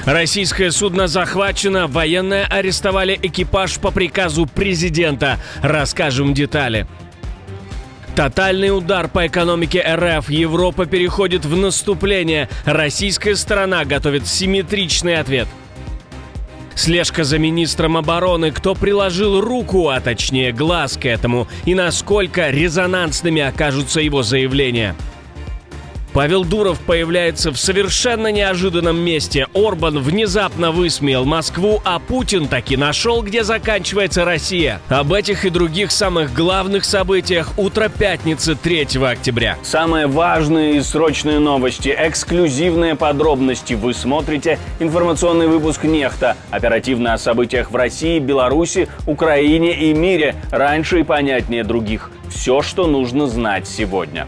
Российское судно захвачено, военные арестовали экипаж по приказу президента. Расскажем детали. Тотальный удар по экономике РФ. Европа переходит в наступление. Российская сторона готовит симметричный ответ. Слежка за министром обороны. Кто приложил руку, а точнее глаз к этому, и насколько резонансными окажутся его заявления. Павел Дуров появляется в совершенно неожиданном месте. Орбан внезапно высмеял Москву, а Путин таки нашел, где заканчивается Россия. Об этих и других самых главных событиях утро пятницы 3 октября. Самые важные и срочные новости, эксклюзивные подробности. Вы смотрите информационный выпуск «Нехта». Оперативно о событиях в России, Беларуси, Украине и мире. Раньше и понятнее других. Все, что нужно знать сегодня.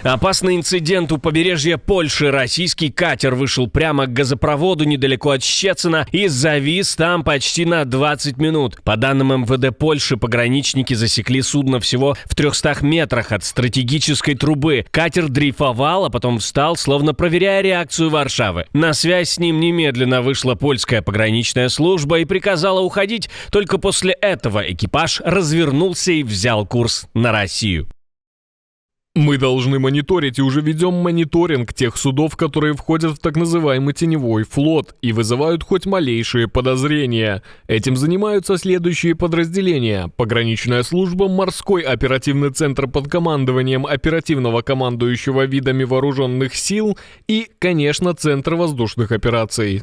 Опасный инцидент у побережья Польши. Российский катер вышел прямо к газопроводу недалеко от Щецина и завис там почти на 20 минут. По данным МВД Польши, пограничники засекли судно всего в 300 метрах от стратегической трубы. Катер дрейфовал, а потом встал, словно проверяя реакцию Варшавы. На связь с ним немедленно вышла польская пограничная служба и приказала уходить. Только после этого экипаж развернулся и взял курс на Россию. Мы должны мониторить и уже ведем мониторинг тех судов, которые входят в так называемый теневой флот и вызывают хоть малейшие подозрения. Этим занимаются следующие подразделения: пограничная служба, морской оперативный центр под командованием оперативного командующего видами вооруженных сил и, конечно, Центр воздушных операций.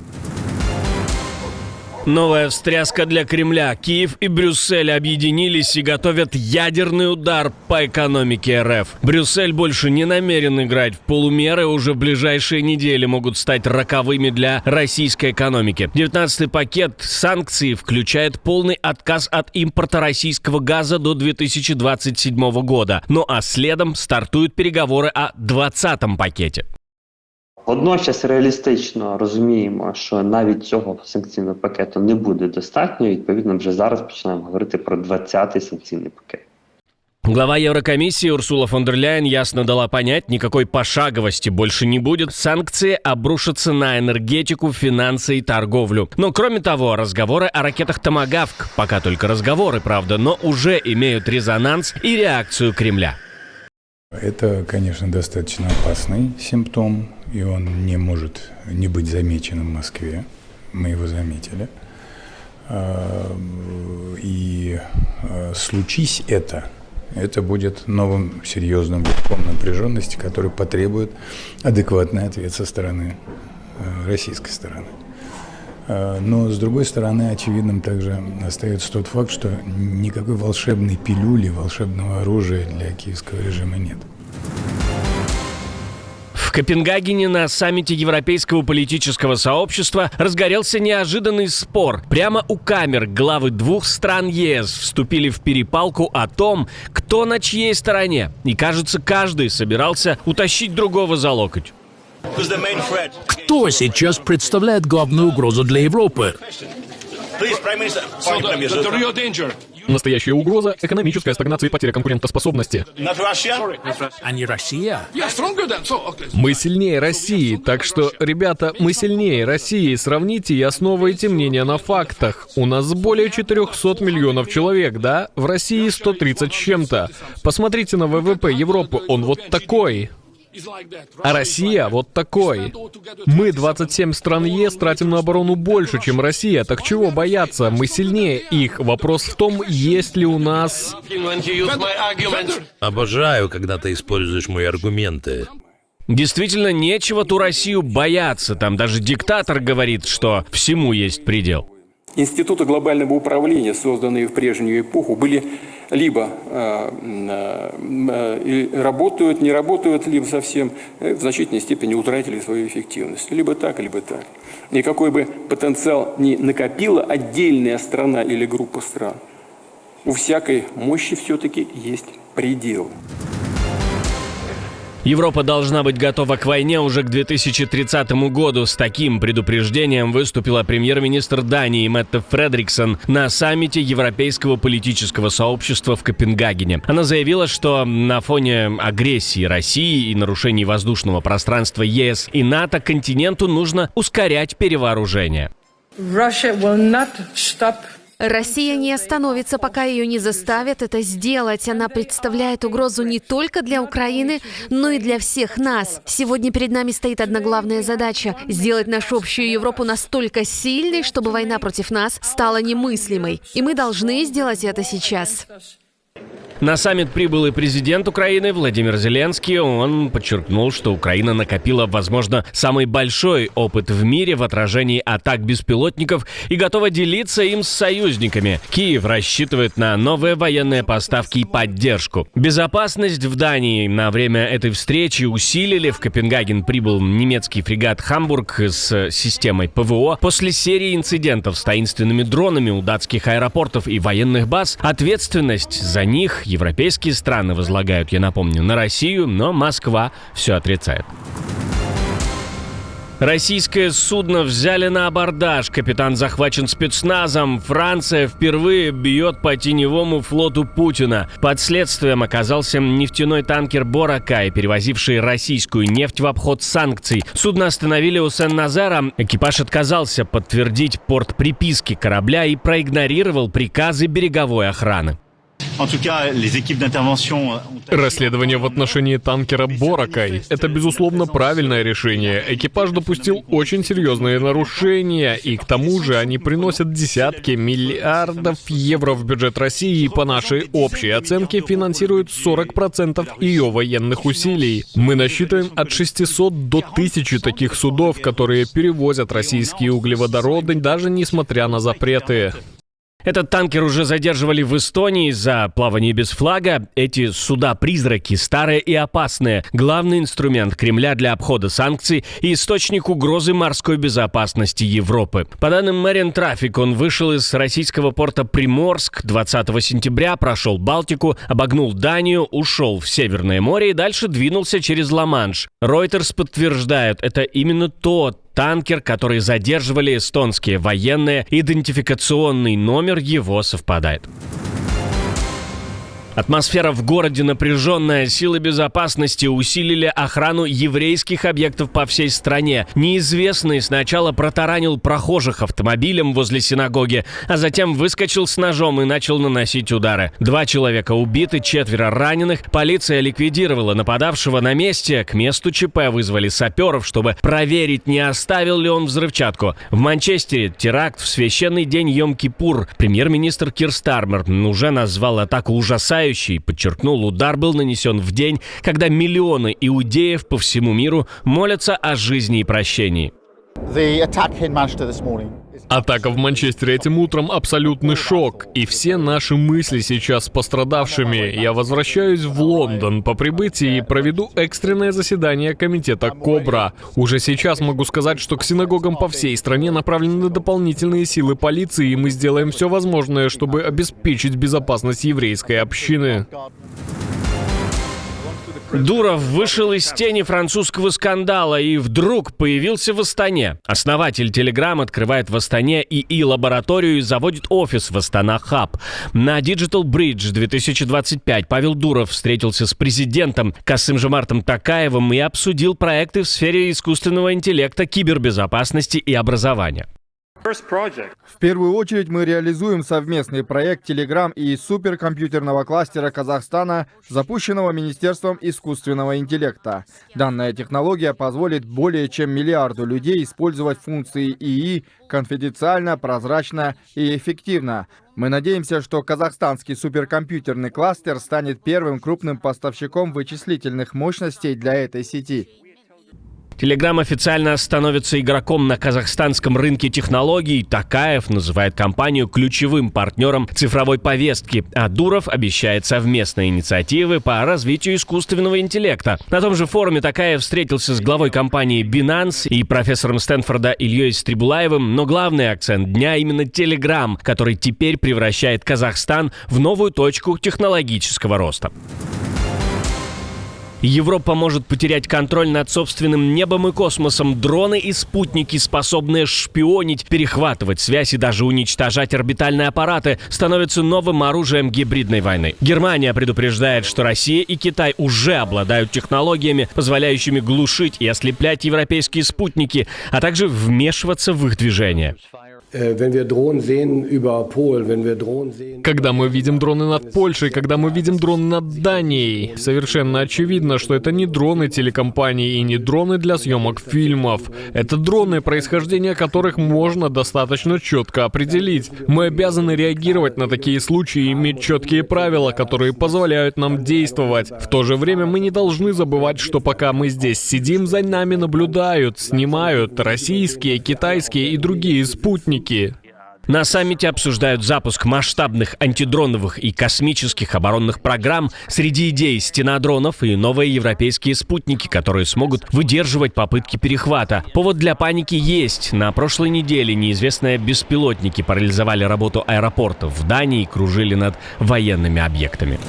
Новая встряска для Кремля. Киев и Брюссель объединились и готовят ядерный удар по экономике РФ. Брюссель больше не намерен играть в полумеры, уже в ближайшие недели могут стать роковыми для российской экономики. 19-й пакет санкций включает полный отказ от импорта российского газа до 2027 года. Ну а следом стартуют переговоры о 20-м пакете. Водночас реалістично розуміємо, що навіть цього санкційного пакету не буде достатньо. Відповідно, вже зараз починаємо говорити про 20-й санкційний пакет. Глава Еврокомиссии Урсула фон дер Ляйен ясно дала понять, никакой пошаговости больше не будет. Санкции обрушатся на энергетику, финансы и торговлю. Но кроме того, разговоры о ракетах «Томагавк», пока только разговоры, правда, но уже имеют резонанс и реакцию Кремля. Это, конечно, достаточно опасный симптом, и он не может не быть замеченным в Москве. Мы его заметили. И случись это будет новым серьезным витком напряженности, который потребует адекватный ответ со стороны российской стороны. Но, с другой стороны, очевидным также остается тот факт, что никакой волшебной пилюли, волшебного оружия для киевского режима нет. В Копенгагене на саммите Европейского политического сообщества разгорелся неожиданный спор. Прямо у камер главы двух стран ЕС вступили в перепалку о том, кто на чьей стороне. И, кажется, каждый собирался утащить другого за локоть. Кто сейчас представляет главную угрозу для Европы? Настоящая угроза – экономическая стагнация и потеря конкурентоспособности. А не Россия? Мы сильнее России, так что, ребята, мы сильнее России. Сравните и основывайте мнение на фактах. У нас более 400 миллионов человек, да? В России 130 с чем-то. Посмотрите на ВВП Европы, он вот такой. А Россия вот такой. Мы, 27 стран ЕС, тратим на оборону больше, чем Россия. Так чего бояться? Мы сильнее их. Вопрос в том, есть ли у нас... Обожаю, когда ты используешь мои аргументы. Действительно, нечего ту Россию бояться. Там даже диктатор говорит, что всему есть предел. Институты глобального управления, созданные в прежнюю эпоху, были либо работают, не работают, либо совсем в значительной степени утратили свою эффективность. Либо так. И какой бы потенциал ни накопила отдельная страна или группа стран, у всякой мощи все-таки есть предел. Европа должна быть готова к войне уже к 2030 году. С таким предупреждением выступила премьер-министр Дании Метте Фредриксон на саммите Европейского политического сообщества в Копенгагене. Она заявила, что на фоне агрессии России и нарушений воздушного пространства ЕС и НАТО континенту нужно ускорять перевооружение. Россия не остановится, пока ее не заставят это сделать. Она представляет угрозу не только для Украины, но и для всех нас. Сегодня перед нами стоит одна главная задача – сделать нашу общую Европу настолько сильной, чтобы война против нас стала немыслимой. И мы должны сделать это сейчас. На саммит прибыл и президент Украины Владимир Зеленский. Он подчеркнул, что Украина накопила, возможно, самый большой опыт в мире в отражении атак беспилотников и готова делиться им с союзниками. Киев рассчитывает на новые военные поставки и поддержку. Безопасность в Дании на время этой встречи усилили. В Копенгаген прибыл немецкий фрегат «Хамбург» с системой ПВО. После серии инцидентов с таинственными дронами у датских аэропортов и военных баз ответственность за них европейские страны возлагают, я напомню, на Россию, но Москва все отрицает. Российское судно взяли на абордаж. Капитан захвачен спецназом. Франция впервые бьет по теневому флоту Путина. Под следствием оказался нефтяной танкер «Боракай», перевозивший российскую нефть в обход санкций. Судно остановили у Сен-Назера. Экипаж отказался подтвердить порт приписки корабля и проигнорировал приказы береговой охраны. Расследование в отношении танкера «Боракай» — это, безусловно, правильное решение. Экипаж допустил очень серьезные нарушения, и к тому же они приносят десятки миллиардов евро в бюджет России и, по нашей общей оценке, финансируют 40% ее военных усилий. Мы насчитываем от 600 до 1000 таких судов, которые перевозят российские углеводороды, даже несмотря на запреты. Этот танкер уже задерживали в Эстонии за плавание без флага. Эти суда-призраки старые и опасные. Главный инструмент Кремля для обхода санкций и источник угрозы морской безопасности Европы. По данным Marine Traffic, он вышел из российского порта Приморск 20 сентября, прошел Балтику, обогнул Данию, ушел в Северное море и дальше двинулся через Ла-Манш. Reuters подтверждает, это именно тот танкер, который задерживали эстонские военные, идентификационный номер его совпадает. Атмосфера в городе напряженная. Силы безопасности усилили охрану еврейских объектов по всей стране. Неизвестный сначала протаранил прохожих автомобилем возле синагоги, а затем выскочил с ножом и начал наносить удары. 2 человека убиты, 4 раненых. Полиция ликвидировала нападавшего на месте. К месту ЧП вызвали саперов, чтобы проверить, не оставил ли он взрывчатку. В Манчестере теракт в священный день Йом-Кипур. Премьер-министр Кир Стармер уже назвал атаку ужасающей. Подчеркнул, удар был нанесен в день, когда миллионы иудеев по всему миру молятся о жизни и прощении. Атака в Манчестере этим утром — абсолютный шок. И все наши мысли сейчас с пострадавшими. Я возвращаюсь в Лондон по прибытии и проведу экстренное заседание комитета «Кобра». Уже сейчас могу сказать, что к синагогам по всей стране направлены дополнительные силы полиции, и мы сделаем все возможное, чтобы обеспечить безопасность еврейской общины. Дуров вышел из тени французского скандала и вдруг появился в Астане. Основатель Telegram открывает в Астане ИИ-лабораторию и заводит офис в Астана Хаб. На Digital Bridge 2025 Павел Дуров встретился с президентом Кассым-Жомартом Токаевым и обсудил проекты в сфере искусственного интеллекта, кибербезопасности и образования. В первую очередь мы реализуем совместный проект Telegram и суперкомпьютерного кластера Казахстана, запущенного Министерством искусственного интеллекта. Данная технология позволит более чем миллиарду людей использовать функции ИИ конфиденциально, прозрачно и эффективно. Мы надеемся, что казахстанский суперкомпьютерный кластер станет первым крупным поставщиком вычислительных мощностей для этой сети. Telegram официально становится игроком на казахстанском рынке технологий. Токаев называет компанию ключевым партнером цифровой повестки, а Дуров обещает совместные инициативы по развитию искусственного интеллекта. На том же форуме Токаев встретился с главой компании Binance и профессором Стэнфорда Ильей Стрибулаевым, но главный акцент дня именно Telegram, который теперь превращает Казахстан в новую точку технологического роста. Европа может потерять контроль над собственным небом и космосом. Дроны и спутники, способные шпионить, перехватывать связь и даже уничтожать орбитальные аппараты, становятся новым оружием гибридной войны. Германия предупреждает, что Россия и Китай уже обладают технологиями, позволяющими глушить и ослеплять европейские спутники, а также вмешиваться в их движение. Когда мы видим дроны над Польшей, когда мы видим дроны над Данией, совершенно очевидно, что это не дроны телекомпаний и не дроны для съемок фильмов. Это дроны, происхождение которых можно достаточно четко определить. Мы обязаны реагировать на такие случаи и иметь четкие правила, которые позволяют нам действовать. В то же время мы не должны забывать, что пока мы здесь сидим, за нами наблюдают, снимают российские, китайские и другие спутники. На саммите обсуждают запуск масштабных антидроновых и космических оборонных программ. Среди идей стена дронов и новые европейские спутники, которые смогут выдерживать попытки перехвата. Повод для паники есть. На прошлой неделе неизвестные беспилотники парализовали работу аэропортов в Дании и кружили над военными объектами.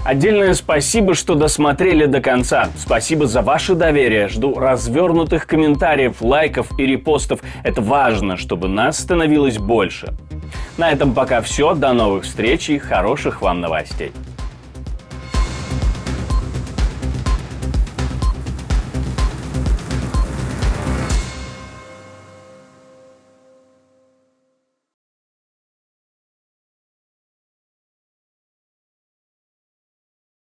Отдельное спасибо, что досмотрели до конца. Спасибо за ваше доверие. Жду развернутых комментариев, лайков и репостов. Это важно, чтобы нас становилось больше. На этом пока все. До новых встреч и хороших вам новостей.